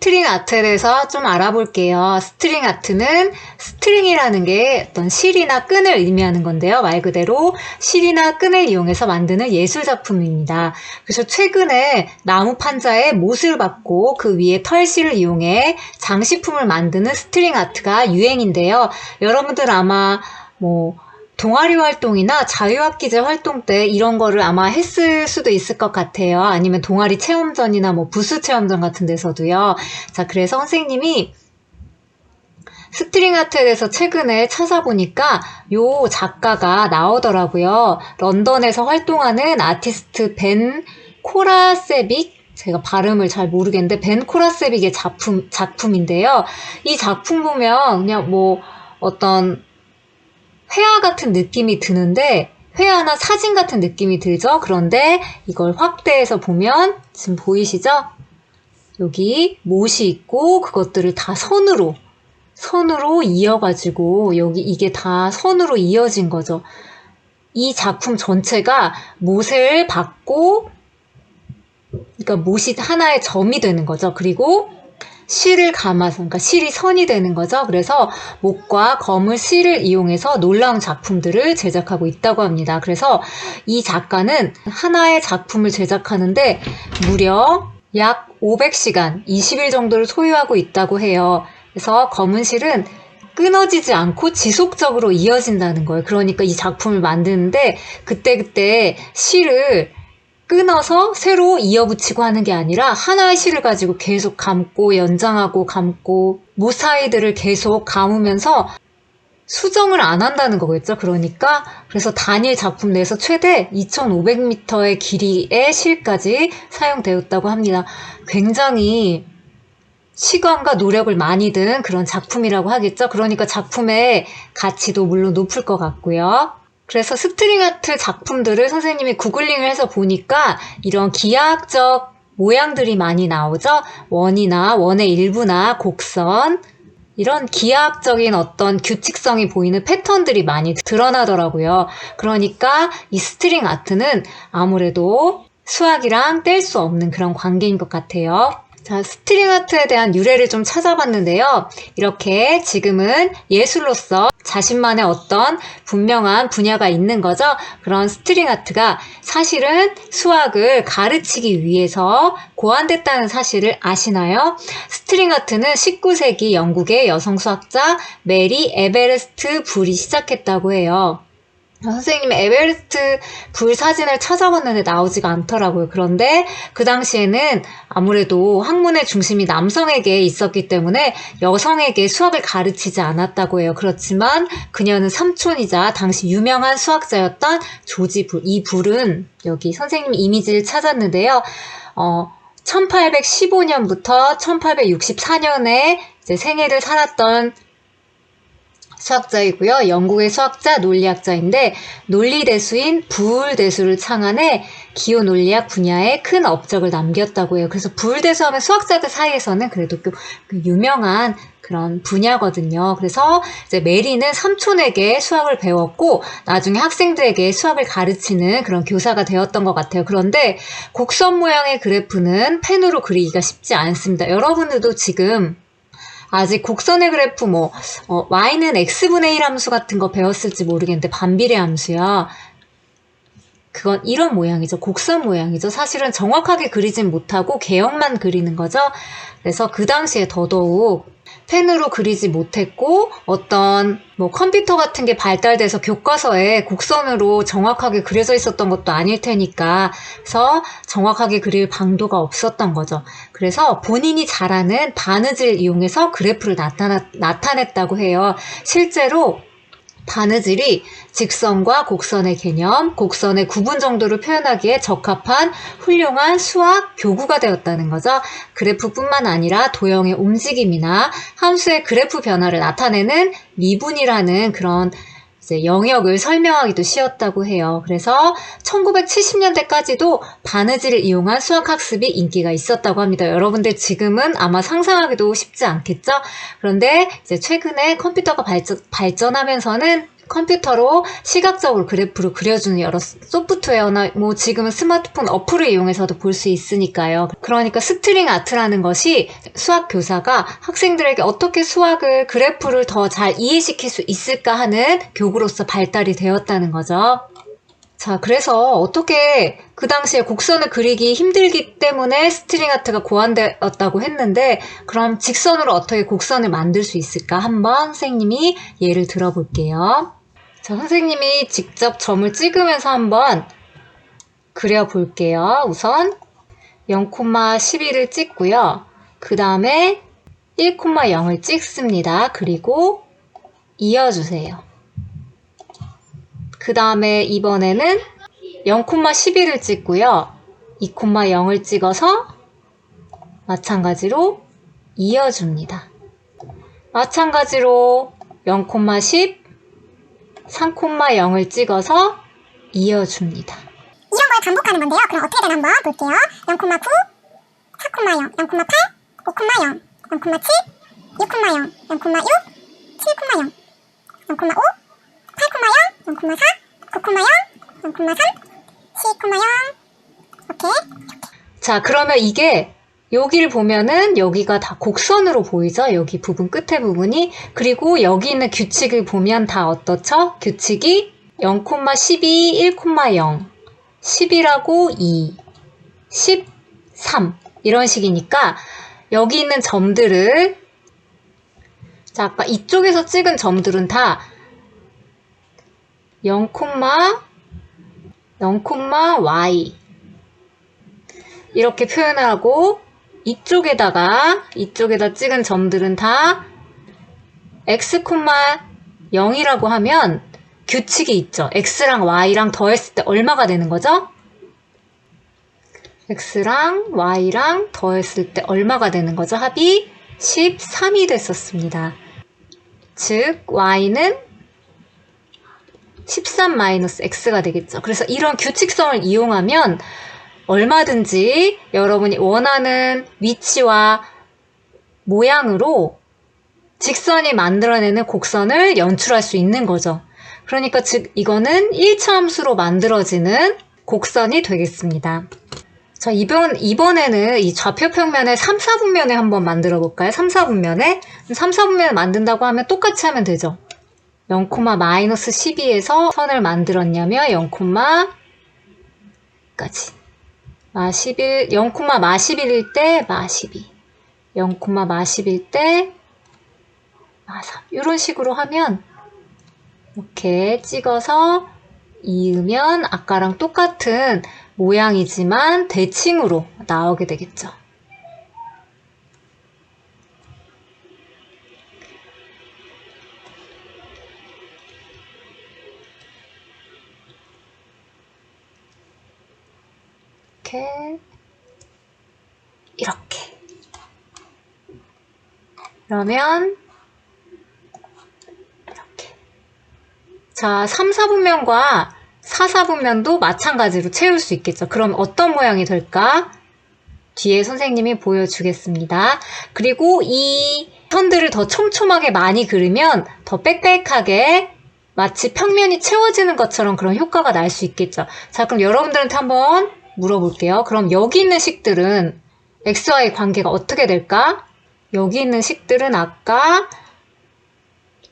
스트링 아트에 대해서 좀 알아볼게요. 스트링 아트는 스트링이라는 게 어떤 실이나 끈을 의미하는 건데요. 말 그대로 실이나 끈을 이용해서 만드는 예술 작품입니다. 그래서 최근에 나무 판자에 못을 박고 그 위에 털실을 이용해 장식품을 만드는 스트링 아트가 유행인데요. 여러분들 아마 동아리 활동이나 자유학기제 활동 때 이런 거를 아마 했을 수도 있을 것 같아요. 아니면 동아리 체험전이나 부스 체험전 같은 데서도요. 자, 그래서 선생님이 스트링 아트에 대해서 최근에 찾아보니까 요 작가가 나오더라고요. 런던에서 활동하는 아티스트 벤 코라세빅, 제가 발음을 잘 모르겠는데 벤 코라세빅의 작품인데요. 이 작품 보면 그냥 어떤 회화 같은 느낌이 드는데, 회화나 사진 같은 느낌이 들죠? 그런데 이걸 확대해서 보면 지금 보이시죠? 여기 못이 있고 그것들을 다 선으로 이어가지고 이게 다 선으로 이어진 거죠. 이 작품 전체가 못을 박고, 그러니까 못이 하나의 점이 되는 거죠. 그리고 실을 감아서, 그러니까 실이 선이 되는 거죠. 그래서 못과 검을 실을 이용해서 놀라운 작품들을 제작하고 있다고 합니다. 그래서 이 작가는 하나의 작품을 제작하는데 무려 약 500시간, 20일 정도를 소요하고 있다고 해요. 그래서 검은 실은 끊어지지 않고 지속적으로 이어진다는 거예요. 그러니까 이 작품을 만드는데 그때그때 실을 끊어서 새로 이어붙이고 하는 게 아니라 하나의 실을 가지고 계속 감고 연장하고 감고 못 사이들을 계속 감으면서 수정을 안 한다는 거겠죠. 그래서 단일 작품 내에서 최대 2,500m의 길이의 실까지 사용되었다고 합니다. 굉장히 시간과 노력을 많이 든 그런 작품이라고 하겠죠. 그러니까 작품의 가치도 물론 높을 것 같고요. 그래서 스트링 아트 작품들을 선생님이 구글링을 해서 보니까 이런 기하학적 모양들이 많이 나오죠. 원의 일부나 곡선, 이런 기하학적인 어떤 규칙성이 보이는 패턴들이 많이 드러나더라고요. 그러니까 이 스트링 아트는 아무래도 수학이랑 뗄 수 없는 그런 관계인 것 같아요. 자, 스트링 아트에 대한 유래를 좀 찾아봤는데요. 이렇게 지금은 예술로서 자신만의 어떤 분명한 분야가 있는 거죠. 그런 스트링 아트가 사실은 수학을 가르치기 위해서 고안됐다는 사실을 아시나요? 스트링 아트는 19세기 영국의 여성 수학자 메리 에베레스트 불이 시작했다고 해요. 선생님의 에베레스트 불 사진을 찾아봤는데 나오지가 않더라고요. 그런데 그 당시에는 아무래도 학문의 중심이 남성에게 있었기 때문에 여성에게 수학을 가르치지 않았다고 해요. 그렇지만 그녀는 삼촌이자 당시 유명한 수학자였던 조지 불. 이 불은 여기 선생님 이미지를 찾았는데요. 1815년부터 1864년에 이제 생애를 살았던 수학자이고요. 영국의 수학자, 논리학자인데 논리대수인 부울대수를 창안해 기호논리학 분야에 큰 업적을 남겼다고 해요. 그래서 부울대수 하면 수학자들 사이에서는 그래도 유명한 그런 분야거든요. 그래서 이제 메리는 삼촌에게 수학을 배웠고 나중에 학생들에게 수학을 가르치는 그런 교사가 되었던 것 같아요. 그런데 곡선 모양의 그래프는 펜으로 그리기가 쉽지 않습니다. 여러분들도 지금 아직 곡선의 그래프 y는 x분의 1 함수 같은 거 배웠을지 모르겠는데 반비례 함수야. 그건 이런 모양이죠. 곡선 모양이죠. 사실은 정확하게 그리진 못하고 개형만 그리는 거죠. 그래서 그 당시에 더더욱 펜으로 그리지 못했고 어떤 컴퓨터 같은 게 발달돼서 교과서에 곡선으로 정확하게 그려져 있었던 것도 아닐 테니까 그래서 정확하게 그릴 방도가 없었던 거죠. 그래서 본인이 잘 아는 바느질을 이용해서 그래프를 나타냈다고 해요. 실제로 바느질이 직선과 곡선의 개념, 곡선의 구분 정도를 표현하기에 적합한 훌륭한 수학 교구가 되었다는 거죠. 그래프뿐만 아니라 도형의 움직임이나 함수의 그래프 변화를 나타내는 미분이라는 그런 이제 영역을 설명하기도 쉬웠다고 해요. 그래서 1970년대까지도 바느질을 이용한 수학학습이 인기가 있었다고 합니다. 여러분들 지금은 아마 상상하기도 쉽지 않겠죠? 그런데 이제 최근에 컴퓨터가 발전하면서는 컴퓨터로 시각적으로 그래프를 그려주는 여러 소프트웨어나 뭐 지금은 스마트폰 어플을 이용해서도 볼 수 있으니까요. 그러니까 스트링 아트라는 것이 수학 교사가 학생들에게 어떻게 수학을 그래프를 더 잘 이해시킬 수 있을까 하는 교구로서 발달이 되었다는 거죠. 자, 그래서 어떻게 그 당시에 곡선을 그리기 힘들기 때문에 스트링 아트가 고안되었다고 했는데 그럼 직선으로 어떻게 곡선을 만들 수 있을까 한번 선생님이 예를 들어볼게요. 자, 선생님이 직접 점을 찍으면서 한번 그려볼게요. 우선 0,12를 찍고요. 그 다음에 1,0을 찍습니다. 그리고 이어주세요. 그 다음에 이번에는 0,12를 찍고요. 2,0을 찍어서 마찬가지로 이어줍니다. 마찬가지로 0,10, 3,0을 찍어서 이어줍니다. 이런 걸 반복하는 건데요. 그럼 어떻게 되나 한번 볼게요. 0,9, 4,0, 0,8, 5,0, 0,7, 6,0, 0,6, 7,0, 0,5, 8,0, 0,4, 9,0, 0,3, 10,0. 오케이. 자, 그러면 이게 여기를 보면은 여기가 다 곡선으로 보이죠? 여기 부분 끝에 부분이. 그리고 여기 있는 규칙을 보면 다 어떻죠? 규칙이 0,12, 1,0, 10이라고 2, 13 이런 식이니까 여기 있는 점들을 자, 아까 이쪽에서 찍은 점들은 다 0,y 이렇게 표현하고 이쪽에다 찍은 점들은 다 x, 0이라고 하면 규칙이 있죠. x랑 y랑 더했을 때 얼마가 되는 거죠? x랑 y랑 더했을 때 얼마가 되는 거죠? 합이 13이 됐었습니다. 즉 y는 13-x가 되겠죠. 그래서 이런 규칙성을 이용하면 얼마든지 여러분이 원하는 위치와 모양으로 직선이 만들어내는 곡선을 연출할 수 있는 거죠. 그러니까 즉 이거는 1차 함수로 만들어지는 곡선이 되겠습니다. 자, 이번에는 이 좌표 평면의 3, 4분면에 한번 만들어 볼까요? 3, 4분면에 3, 4분면을 만든다고 하면 똑같이 하면 되죠. 0,-12에서 선을 만들었냐면 0,까지 마11, 0,-11일 때 마12, 0,-10일 때 마3 이런 식으로 하면 이렇게 찍어서 이으면 아까랑 똑같은 모양이지만 대칭으로 나오게 되겠죠. 이렇게 그러면 이렇게 자 3, 4분면과 4, 4분면도 마찬가지로 채울 수 있겠죠. 그럼 어떤 모양이 될까? 뒤에 선생님이 보여주겠습니다. 그리고 이 선들을 더 촘촘하게 많이 그리면 더 빽빽하게 마치 평면이 채워지는 것처럼 그런 효과가 날 수 있겠죠. 자, 그럼 여러분들한테 한번 물어볼게요. 그럼 여기 있는 식들은 x와의 관계가 어떻게 될까? 여기 있는 식들은 아까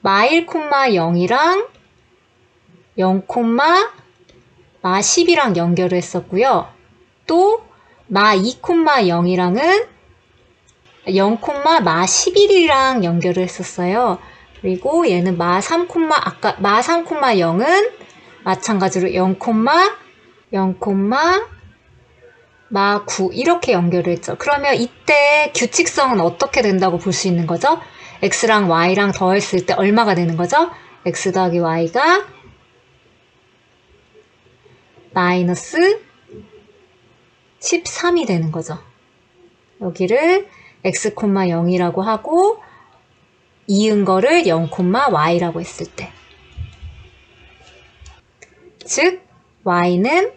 마1, 0이랑 0, 마10이랑 연결을 했었고요. 또 마2, 0이랑은 0, 마11이랑 연결을 했었어요. 그리고 얘는 마3, 아까 마3, 0은 마찬가지로 0, 마9 이렇게 연결을 했죠. 그러면 이때 규칙성은 어떻게 된다고 볼 수 있는 거죠? x랑 y랑 더했을 때 얼마가 되는 거죠? x 더하기 y가 마이너스 13이 되는 거죠. 여기를 x, 0이라고 하고 이은 거를 0, y라고 했을 때 즉 y는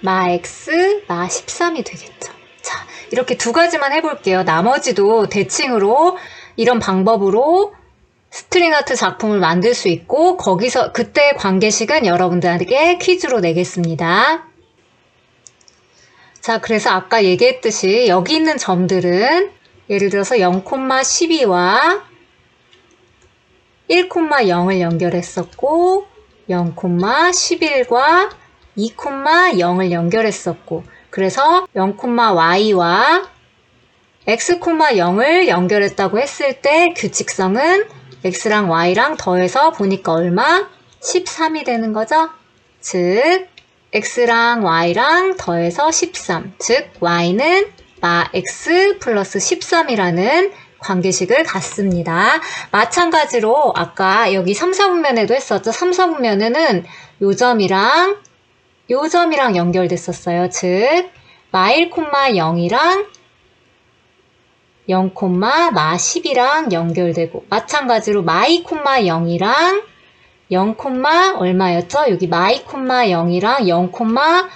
마 x, 마 13이 되겠죠. 자, 이렇게 두 가지만 해볼게요. 나머지도 대칭으로 이런 방법으로 스트링 아트 작품을 만들 수 있고 거기서 그때 관계식은 여러분들에게 퀴즈로 내겠습니다. 자, 그래서 아까 얘기했듯이 여기 있는 점들은 예를 들어서 0,12와 1,0을 연결했었고 0,11과 2,0을 연결했었고 그래서 0,y와 x,0을 연결했다고 했을 때 규칙성은 x랑 y랑 더해서 보니까 얼마? 13이 되는 거죠? 즉 x랑 y랑 더해서 13, 즉 y는 마 x 플러스 13이라는 관계식을 갖습니다. 마찬가지로 아까 여기 3, 4분면에도 했었죠. 3, 4분면에는 요 점이랑 연결됐었어요. 즉 마 1,0이랑 0, 마 10이랑 연결되고 마찬가지로 마 2,0이랑 0, 얼마였죠? 여기 마 2,0이랑 0, 마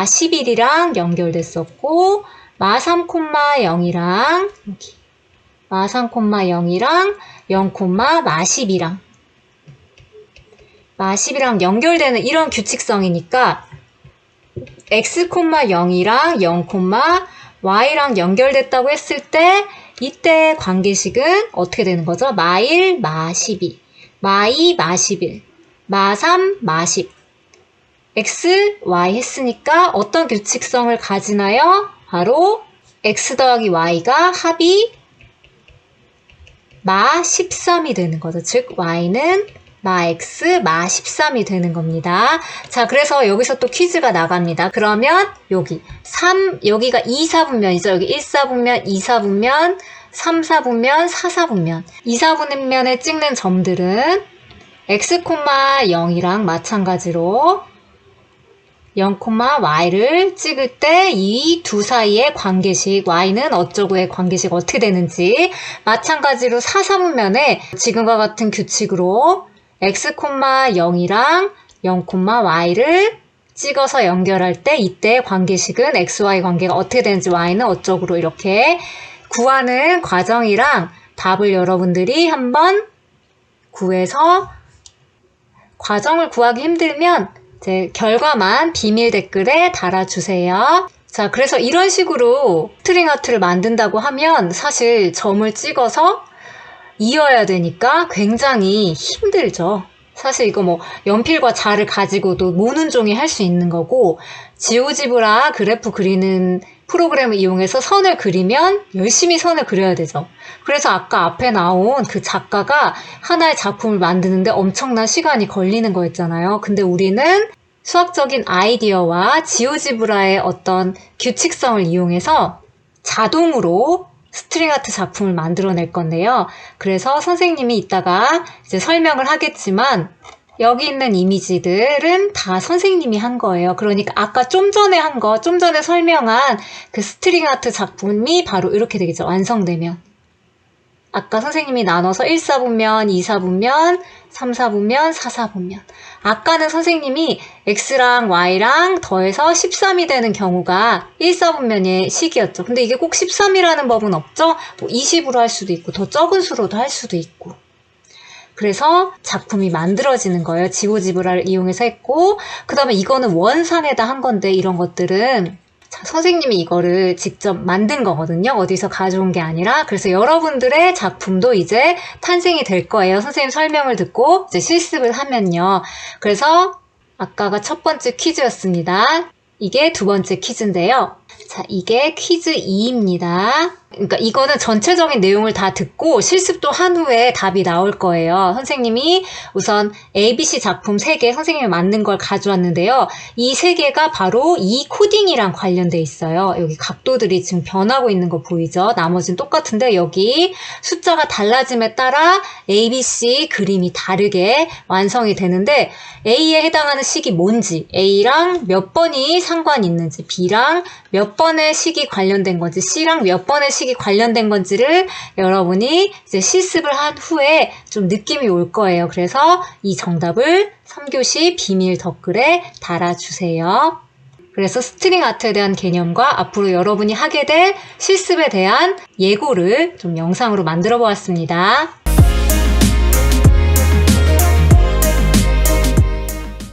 11이랑 연결됐었고 마 3,0이랑 여기 마 3,0이랑 0, 마 10이랑 마 10이랑 연결되는 이런 규칙성이니까 x,0이랑 0, y랑 연결됐다고 했을 때 이때 관계식은 어떻게 되는 거죠? 마 1, 마 12, 마 2, 마 11, 마 3, 마 10 x, y 했으니까 어떤 규칙성을 가지나요? 바로 x 더하기 y가 합이 마 13이 되는 거죠. 즉 y는 마 x, 마 13이 되는 겁니다. 자, 그래서 여기서 또 퀴즈가 나갑니다. 그러면 여기가 2, 4분면이죠. 여기 1, 4분면, 2, 4분면, 3, 4분면, 4, 4분면. 2, 4분면에 찍는 점들은 x, 0이랑 마찬가지로 0, y를 찍을 때 이 두 사이의 관계식 y는 어쩌고의 관계식 어떻게 되는지 마찬가지로 4, 4분면에 지금과 같은 규칙으로 x, 0이랑 0, y를 찍어서 연결할 때 이때 관계식은 x, y 관계가 어떻게 되는지 y는 어쩌고로 이렇게 구하는 과정이랑 답을 여러분들이 한번 구해서 과정을 구하기 힘들면 제 결과만 비밀 댓글에 달아주세요. 자, 그래서 이런 식으로 스트링 아트를 만든다고 하면 사실 점을 찍어서 이어야 되니까 굉장히 힘들죠. 사실 이거 뭐 연필과 자를 가지고도 모는 종이 할 수 있는 거고 지오지브라 그래프 그리는 프로그램을 이용해서 선을 그리면 열심히 선을 그려야 되죠. 그래서 아까 앞에 나온 그 작가가 하나의 작품을 만드는데 엄청난 시간이 걸리는 거였잖아요. 근데 우리는 수학적인 아이디어와 지오지브라의 어떤 규칙성을 이용해서 자동으로 스트링 아트 작품을 만들어낼 건데요. 그래서 선생님이 이따가 이제 설명을 하겠지만 여기 있는 이미지들은 다 선생님이 한 거예요. 그러니까 아까 좀 전에 설명한 그 스트링 아트 작품이 바로 이렇게 되겠죠. 완성되면. 아까 선생님이 나눠서 1, 4분면, 2, 4분면, 3, 4분면, 4, 4분면. 아까는 선생님이 x랑 y랑 더해서 13이 되는 경우가 1, 4분면의 식이었죠. 근데 이게 꼭 13이라는 법은 없죠? 뭐 20으로 할 수도 있고 더 적은 수로도 할 수도 있고. 그래서 작품이 만들어지는 거예요. 지오지브라를 이용해서 했고 그 다음에 이거는 원상에다 한 건데 이런 것들은 선생님이 이거를 직접 만든 거거든요. 어디서 가져온 게 아니라. 그래서 여러분들의 작품도 이제 탄생이 될 거예요. 선생님 설명을 듣고 이제 실습을 하면요. 그래서 아까가 첫 번째 퀴즈였습니다. 이게 두 번째 퀴즈인데요. 자, 이게 퀴즈 2입니다. 그러니까 이거는 전체적인 내용을 다 듣고 실습도 한 후에 답이 나올 거예요. 선생님이 우선 ABC 작품 3개 선생님이 만든 걸 가져왔는데요. 이 3개가 바로 이 코딩이랑 관련돼 있어요. 여기 각도들이 지금 변하고 있는 거 보이죠? 나머지는 똑같은데 여기 숫자가 달라짐에 따라 ABC 그림이 다르게 완성이 되는데 A에 해당하는 식이 뭔지, A랑 몇 번이 상관이 있는지, B랑 몇 번의 식이 관련된 건지, C랑 몇 번의 식이 관련된 건지를 여러분이 이제 실습을 한 후에 좀 느낌이 올 거예요. 그래서 이 정답을 3교시 비밀 댓글에 달아주세요. 그래서 스트링 아트에 대한 개념과 앞으로 여러분이 하게 될 실습에 대한 예고를 좀 영상으로 만들어 보았습니다.